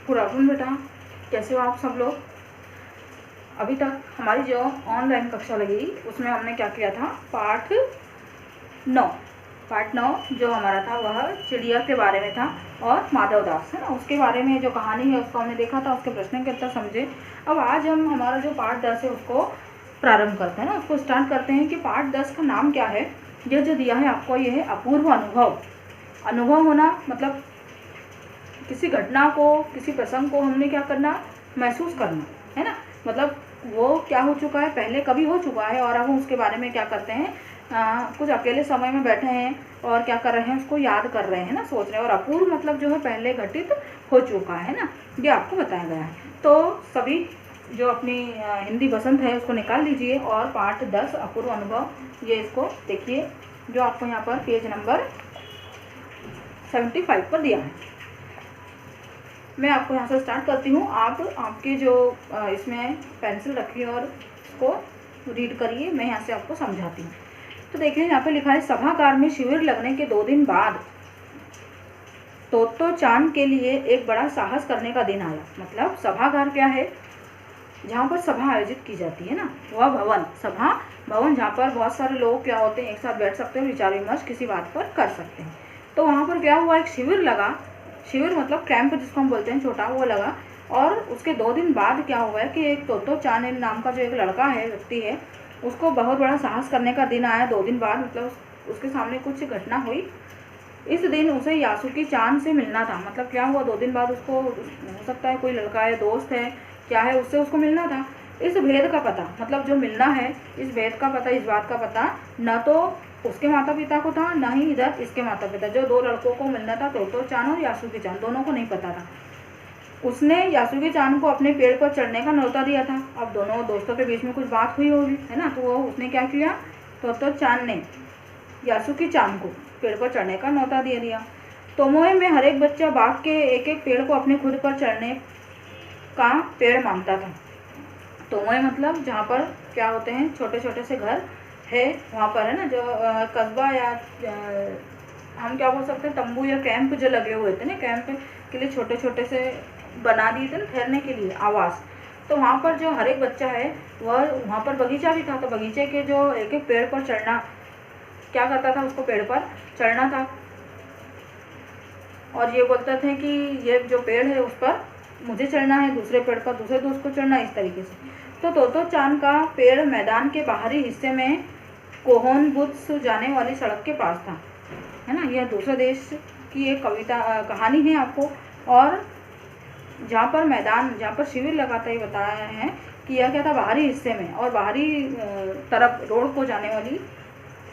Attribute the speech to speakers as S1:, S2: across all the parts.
S1: Good afternoon बेटा, कैसे हो आप सब लोग। अभी तक हमारी जो ऑनलाइन कक्षा लगी उसमें हमने क्या किया था, पाठ 9 जो हमारा था वह चिड़िया के बारे में था और माधव दास है ना, उसके बारे में जो कहानी है उसको हमने देखा था, उसके प्रश्न के उत्तर समझे। अब आज हम हमारा जो पाठ 10 है उसको प्रारंभ करते हैं ना, उसको स्टार्ट करते हैं कि पाठ 10 का नाम क्या है। ये जो दिया है आपको, ये है अपूर्व अनुभव। अनुभव होना मतलब किसी घटना को, किसी प्रसंग को हमने क्या करना, महसूस करना है ना। मतलब वो क्या हो चुका है, पहले कभी हो चुका है और अब हम उसके बारे में क्या करते हैं, कुछ अकेले समय में बैठे हैं और क्या कर रहे हैं, उसको याद कर रहे हैं ना, सोच रहे हैं। और अपूर्व मतलब जो है पहले घटित हो चुका है ना, ये आपको बताया गया है। तो सभी जो अपनी हिंदी बसंत है उसको निकाल लीजिए और पाठ 10 अपूर्व अनुभव, ये इसको देखिए जो आपको यहाँ पर पेज नंबर 75 पर दिया है। मैं आपको यहाँ से स्टार्ट करती हूँ, आप आपके जो इसमें पेंसिल रखिए और इसको रीड करिए, मैं यहाँ से आपको समझाती हूँ। तो देखिए यहाँ पे लिखा है, सभागार में शिविर लगने के 2 दिन बाद तोतो चान के लिए एक बड़ा साहस करने का दिन आया। मतलब सभागार क्या है, जहाँ पर सभा आयोजित की जाती है ना, वह भवन, सभा भवन, जहाँ पर बहुत सारे लोग क्या होते हैं, एक साथ बैठ सकते हैं, विचार विमर्श किसी बात पर कर सकते हैं। तो वहाँ पर क्या हुआ, एक शिविर लगा। शिविर मतलब कैंप जिसको हम बोलते हैं, छोटा, वो लगा। और उसके 2 दिन बाद क्या हुआ है कि एक तोतो चान नाम का जो एक लड़का है, व्यक्ति है, उसको बहुत बड़ा साहस करने का दिन आया 2 दिन बाद। मतलब उसके सामने कुछ घटना हुई। इस दिन उसे यासुकी चान से मिलना था। मतलब क्या हुआ, 2 दिन बाद उसको, हो सकता है कोई लड़का है, दोस्त है, क्या है, उससे उसको मिलना था। इस भेद का पता, मतलब जो मिलना है, इस भेद का पता, इस बात का पता न तो उसके माता पिता को था, ना ही इधर इसके माता पिता, जो 2 लड़कों को मिलना था, तोतो चान और यासुकी चान, दोनों को नहीं पता था। उसने यासुकी चान को अपने पेड़ पर चढ़ने का न्योता दिया था। अब दोनों दोस्तों के बीच में कुछ बात हुई होगी है ना, तो वो उसने क्या किया, तोतो चान ने यासुकी चान को पेड़ पर चढ़ने का न्योता दे दिया। तोमोए में हर एक बच्चा बाग के एक एक पेड़ को अपने खुद पर चढ़ने का पेड़ मांगता था। तोमोए मतलब जहाँ पर क्या होते हैं, छोटे छोटे से घर है, वहाँ पर है ना, जो कस्बा या हम क्या बोल सकते हैं, तंबू या कैंप जो लगे हुए थे ना, कैंप के लिए छोटे छोटे से बना दिए थे ना, ठहरने के लिए आवास। तो वहाँ पर जो हर एक बच्चा है, वह वहाँ पर बगीचा भी था, तो बगीचे के जो एक एक पेड़ पर चढ़ना, क्या करता था, उसको पेड़ पर चढ़ना था और ये बोलते थे कि ये जो पेड़ है उस पर मुझे चढ़ना है, दूसरे पेड़ पर दूसरे दोस्त को चढ़ना, इस तरीके से। तो तोतो चान का पेड़ मैदान के बाहरी हिस्से में कोहोनबुत्सु जाने वाली सड़क के पास था, है ना। यह दूसरे देश की एक कहानी है आपको। और जहाँ पर मैदान, जहाँ पर शिविर लगाता, ये बताया है कि यह क्या था, बाहरी हिस्से में, और बाहरी तरफ रोड को जाने वाली,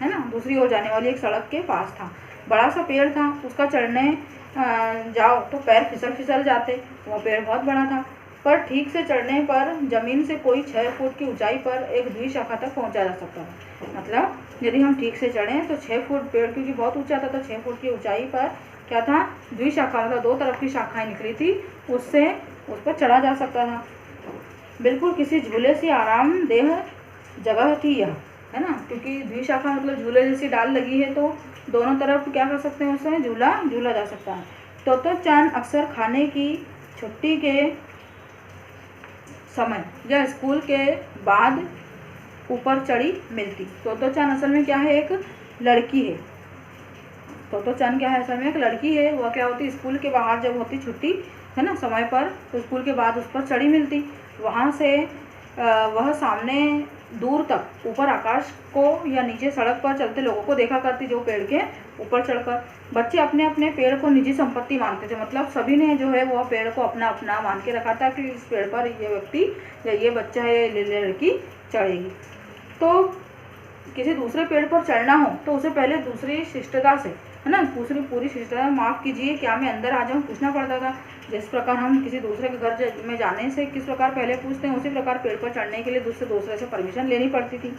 S1: है ना, दूसरी ओर जाने वाली एक सड़क के पास था। बड़ा सा पेड़ था, उसका चढ़ने जाओ तो पैर फिसल जाते। वो पेड़ बहुत बड़ा था, पर ठीक से चढ़ने पर जमीन से कोई 6 फुट की ऊंचाई पर एक द्विशाखा तक पहुंचा जा सकता था। मतलब यदि हम ठीक से चढ़ें तो 6 फुट, पेड़ क्योंकि बहुत ऊंचा था, तो 6 फुट की ऊंचाई पर क्या था, द्विशाखा, मतलब 2 तरफ की शाखाएं निकली थी, उससे उस पर चढ़ा जा सकता था। बिल्कुल किसी झूले से आरामदेह जगह थी यह, है ना, क्योंकि द्विशाखा मतलब झूले जैसी डाल लगी है, तो दोनों तरफ क्या कर सकते हैं, उससे झूला जा सकता है। तोतो चान अक्सर खाने की छुट्टी के समय या स्कूल के बाद ऊपर चढ़ी मिलती। तोतो चान असल में क्या है, एक लड़की है। तोतो चान क्या है, असल में एक लड़की है। वह क्या होती, स्कूल के बाहर जब होती छुट्टी, है ना, समय पर, तो स्कूल के बाद उस पर चढ़ी मिलती। वहाँ से वह सामने दूर तक ऊपर आकाश को या नीचे सड़क पर चलते लोगों को देखा करती, जो पेड़ के ऊपर चढ़कर। बच्चे अपने अपने पेड़ को निजी संपत्ति मानते थे। मतलब सभी ने जो है वह पेड़ को अपना अपना मान के रखा था कि इस पेड़ पर ये व्यक्ति या ये बच्चा है, ये लड़की चढ़ेगी। तो किसी दूसरे पेड़ पर चढ़ना हो तो उसे पहले दूसरी शिष्टता से, है ना, पूरी शिष्टता, माफ़ कीजिए, क्या मैं अंदर आ जाऊँ, पूछना पड़ता था। जिस प्रकार हम किसी दूसरे के घर में जाने से किस प्रकार पहले पूछते हैं, उसी प्रकार पेड़ पर चढ़ने के लिए दूसरे से परमिशन लेनी पड़ती थी।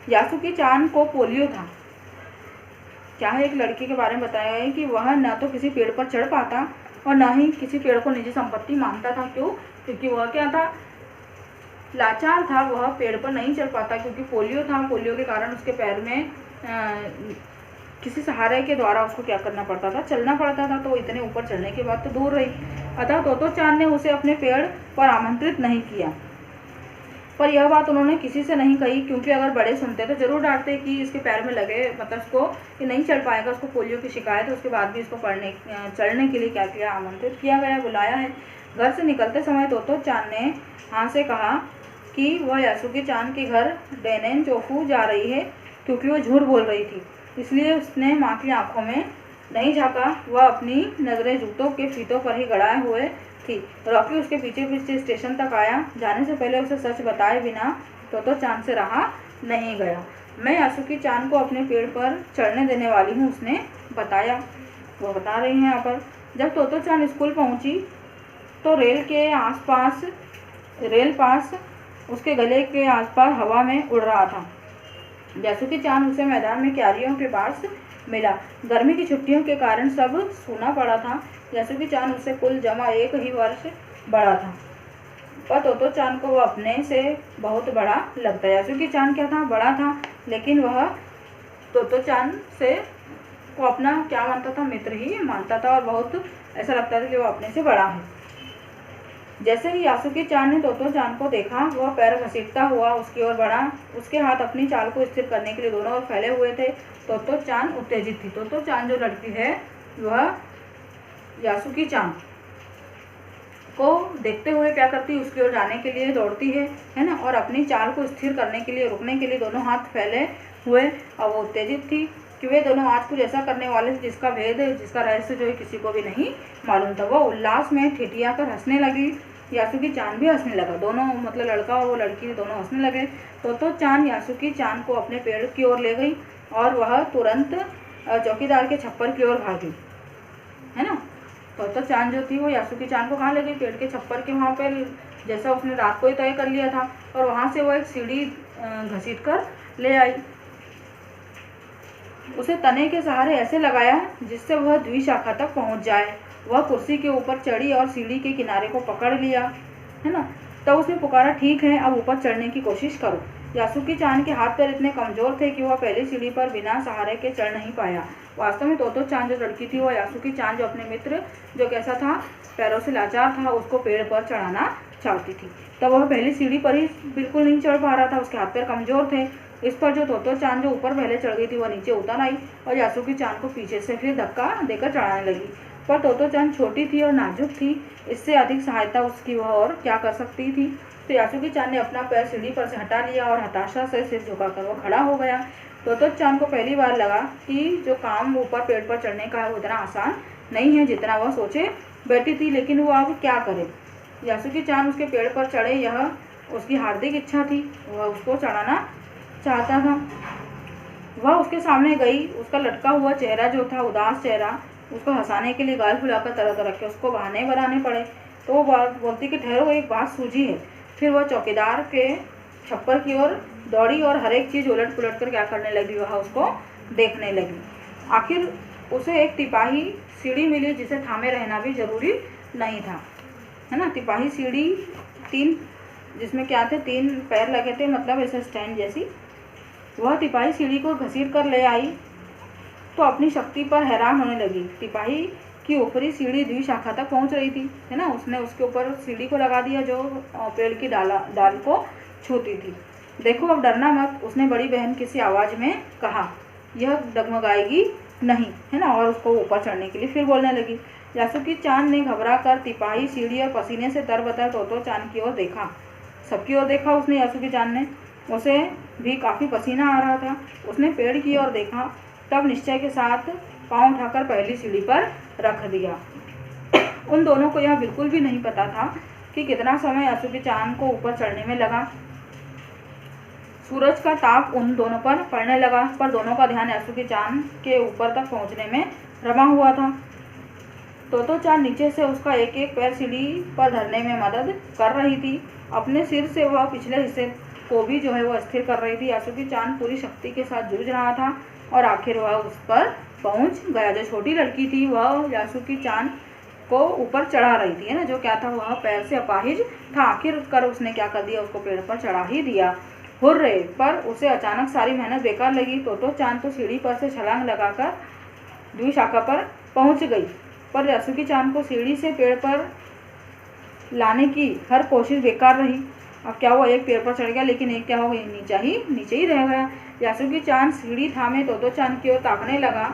S1: यासुकी चान को पोलियो था। क्या है, एक लड़की के बारे में बताया है कि वह न तो किसी पेड़ पर चढ़ पाता और न ही किसी पेड़ को निजी संपत्ति मानता था। क्यों, क्योंकि वह क्या था, लाचार था, वह पेड़ पर नहीं चढ़ पाता क्योंकि पोलियो था। पोलियो के कारण उसके पैर में किसी सहारे के द्वारा उसको क्या करना पड़ता था, चलना पड़ता था। तो इतने ऊपर चढ़ने के बाद तो दूर रही। अतः तोतो चान ने उसे अपने पेड़ पर आमंत्रित नहीं किया। पर यह बात उन्होंने किसी से नहीं कही, क्योंकि अगर बड़े सुनते तो जरूर डांटते कि इसके पैर में लगे, मतलब उसको कि नहीं चढ़ पाएगा, उसको पोलियो की शिकायत है, उसके बाद भी इसको चढ़ने के लिए क्या किया, आमंत्रित किया गया, बुलाया है। घर से निकलते समय तोतो चान ने हाँ से कहा कि वह यासुकी चान के घर डेनेन चोफू जा रही है, क्योंकि वो झूठ बोल रही थी। इसलिए उसने माँ की आंखों में नहीं झाँका। वह अपनी नज़रें जूतों के फीतों पर ही गड़ाए हुए थी। रॉकी उसके पीछे पीछे स्टेशन तक आया। जाने से पहले उसे सच बताए बिना तोतो चान से रहा नहीं गया। मैं यासुकी चान को अपने पेड़ पर चढ़ने देने वाली हूँ, उसने बताया। वो बता रही हैं यहाँ पर। जब तोतो चान स्कूल पहुँची तो रेल पास उसके गले के आसपास हवा में उड़ रहा था। यासुकी चान उसे मैदान में क्यारियों के पास मिला। गर्मी की छुट्टियों के कारण सब सूना पड़ा था। यासुकी चान उससे कुल जमा 1 ही वर्ष बड़ा था, पर तोतो चान को वह अपने से बहुत बड़ा लगता। यासुकी चान क्या था, बड़ा था, लेकिन वह तोतो चान से को अपना क्या मानता था, मित्र ही मानता था, और बहुत ऐसा लगता था कि वह अपने से बड़ा है। जैसे ही यासुकी चान ने तोतो चान को देखा, वह पैर घसीटता हुआ उसकी ओर बढ़ा। उसके हाथ अपनी चाल को स्थिर करने के लिए दोनों ओर फैले हुए थे। तोतो चान उत्तेजित थी। तोतो चान जो लड़की है वह यासुकी चान को देखते हुए क्या करती है, उसकी ओर जाने के लिए दौड़ती है ना, और अपनी चाल को स्थिर करने के लिए, रुकने के लिए दोनों हाथ फैले हुए। और वो उत्तेजित थी कि वे दोनों आज कुछ ऐसा करने वाले थे जिसका भेद, जिसका रहस्य जो है किसी को भी नहीं मालूम था। वह उल्लास में ठिठिया कर हंसने लगी। यासुकी चान भी हंसने लगा। दोनों, मतलब लड़का और वो लड़की, दोनों हंसने लगे। तोतो चान यासुकी चान को अपने पेड़ की ओर ले गई और वह तुरंत चौकीदार के छप्पर की ओर भागी, है ना। तोतो चान जो थी वो यासुकी चान को कहाँ ले गई, पेड़ के छप्पर के वहाँ पे, जैसा उसने रात को ही तय कर लिया था, और वहाँ से वो एक सीढ़ी घसीट कर ले आई। उसे तने के सहारे ऐसे लगाया जिससे वह द्विशाखा तक पहुँच जाए। वह कुर्सी के ऊपर चढ़ी और सीढ़ी के किनारे को पकड़ लिया, है ना। तब उसने पुकारा, ठीक है, अब ऊपर चढ़ने की कोशिश करो। यासुकी चान के हाथ पैर इतने कमज़ोर थे कि वह पहली सीढ़ी पर बिना सहारे के चढ़ नहीं पाया। वास्तव में तोतो चान जो लड़की थी, वह यासुकी चान जो अपने मित्र, जो कैसा था, पैरों से लाचार था, उसको पेड़ पर चढ़ाना चाहती थी। तब वह पहली सीढ़ी पर ही बिल्कुल नहीं चढ़ पा रहा था, उसके हाथ पैर कमज़ोर थे। इस पर जो तोतो चान जो ऊपर पहले चढ़ गई थी, वह नीचे उतर आई और यासुकी चान को पीछे से फिर धक्का देकर चढ़ाने लगी। पर तोतो चान छोटी थी और नाजुक थी, इससे अधिक सहायता उसकी वह और क्या कर सकती थी। तो यासुकी चान ने अपना पैर सीढ़ी पर से हटा लिया और हताशा से सिर झुकाकर वह खड़ा हो गया। तोतो चान को पहली बार लगा कि जो काम ऊपर पेड़ पर चढ़ने का है वो इतना आसान नहीं है जितना वह सोचे बैठी थी। लेकिन वो अब क्या करे। यासुकी चान उसके पेड़ पर चढ़े, यह उसकी हार्दिक इच्छा थी। वह उसको चढ़ाना चाहता था। वह उसके सामने गई। उसका लटका हुआ चेहरा जो था, उदास चेहरा, उसको हंसाने के लिए गाल फुलाकर तरह तरह के उसको बहाने बनाने पड़े। तो वो बोलती कि ठहरो, एक बात सूझी है। फिर वह चौकीदार के छप्पर की ओर दौड़ी और हर एक चीज़ उलट पुलट कर क्या करने लगी, वह उसको देखने लगी। आखिर उसे एक तिपाही सीढ़ी मिली जिसे थामे रहना भी जरूरी नहीं था, है ना। तिपाही सीढ़ी 3, जिसमें क्या थे, 3 पैर लगे थे, मतलब ऐसे स्टैंड जैसी। वह तिपाही सीढ़ी को घसीट कर ले आई तो अपनी शक्ति पर हैरान होने लगी। तिपाही की ऊपरी सीढ़ी द्विशाखा तक पहुंच रही थी, है ना। उसने उसके ऊपर सीढ़ी को लगा दिया जो पेड़ की डाल को छूती थी। देखो, अब डरना मत, उसने बड़ी बहन किसी आवाज़ में कहा। यह डगमगाएगी नहीं, है ना। और उसको ऊपर चढ़ने के लिए फिर बोलने लगी। यासुकी चान ने घबरा कर तिपाही सीढ़ी और पसीने से तरबतर तोतो चान की ओर देखा। सबकी ओर देखा उसने। यासुकी चान ने, उसे भी काफ़ी पसीना आ रहा था। उसने पेड़ की ओर देखा, तब निश्चय के साथ पाँव उठाकर पहली सीढ़ी पर रख दिया। उन दोनों को यह बिल्कुल भी नहीं पता था कि कितना समय यासुकी चान को ऊपर चढ़ने में लगा। सूरज का ताप उन दोनों पर पड़ने लगा, पर दोनों का ध्यान यासुकी चान के ऊपर तक पहुंचने में रमा हुआ था। तोतो चान नीचे से उसका एक एक पैर सीढ़ी पर धरने में मदद कर रही थी। अपने सिर से वह पिछले हिस्से को भी जो है वो स्थिर कर रही थी। यासुकी चान पूरी शक्ति के साथ जूझ रहा था और आखिर वह उस पर पहुंच गया। जो छोटी लड़की थी वह यासुकी चान को ऊपर चढ़ा रही थी, है ना। जो क्या था, वह पैर से अपाहिज था। आखिरकार उसने क्या कर दिया, उसको पेड़ पर चढ़ा ही दिया। हुर्रे! पर उसे अचानक सारी मेहनत बेकार लगी। तोतो चान तो सीढ़ी पर से छलांग लगाकर द्विशाखा पर पहुंच गई। पर यासुकी चान को सीढ़ी से पेड़ पर लाने की हर कोशिश बेकार रही। अब क्या हुआ, एक पेड़ पर चढ़ गया लेकिन एक क्या हो गई, नीचे ही रह गया। यासुकी चान सीढ़ी थामे तोतो चान की ओर ताकने लगा।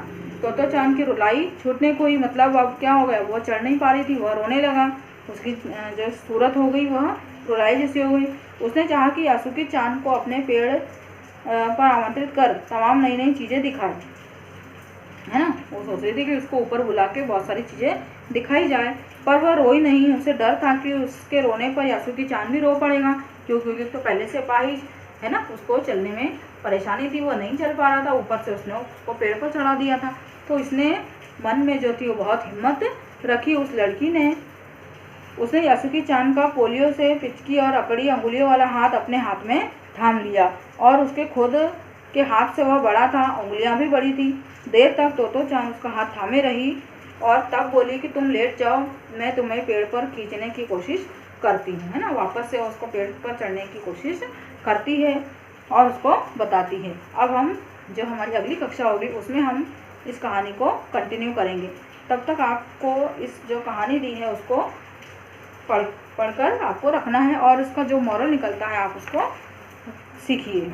S1: तोतो चान की रुलाई छूटने को ही, मतलब अब क्या हो गया, वो चढ़ नहीं पा रही थी, वह रोने लगा। उसकी जो सूरत हो गई वह रुलाई जैसी हो गई। उसने चाहा कि यासुकी चान को अपने पेड़ पर आमंत्रित कर तमाम नई नई चीज़ें दिखाए, है ना। वो सोच रही थी कि उसको ऊपर बुला के बहुत सारी चीज़ें दिखाई जाए, पर वह रोई नहीं। उसे डर था कि उसके रोने पर यासुकी चान भी रो पड़ेगा, क्योंकि तो पहले से अपाहिज है ना, उसको चलने में परेशानी थी, वो नहीं चल पा रहा था, ऊपर से उसने उसको पेड़ पर चढ़ा दिया था। तो इसने मन में जो थी वो बहुत हिम्मत रखी उस लड़की ने। उसने यासुकी चान का पोलियो से पिचकी और अकड़ी अंगुलियों वाला हाथ अपने हाथ में थाम लिया, और उसके खुद के हाथ से वह बड़ा था, उंगलियां भी बड़ी थी। देर तक तोतो चान उसका हाथ थामे रही और तब बोली कि तुम लेट जाओ, मैं तुम्हें पेड़ पर खींचने की कोशिश करती हूँ, है ना। वापस से उसको पेड़ पर चढ़ने की कोशिश करती है और उसको बताती है। अब हम जो हमारी अगली कक्षा होगी उसमें हम इस कहानी को कंटिन्यू करेंगे। तब तक आपको इस जो कहानी दी है उसको पढ़कर आपको रखना है, और इसका जो मॉरल निकलता है आप उसको सीखिए।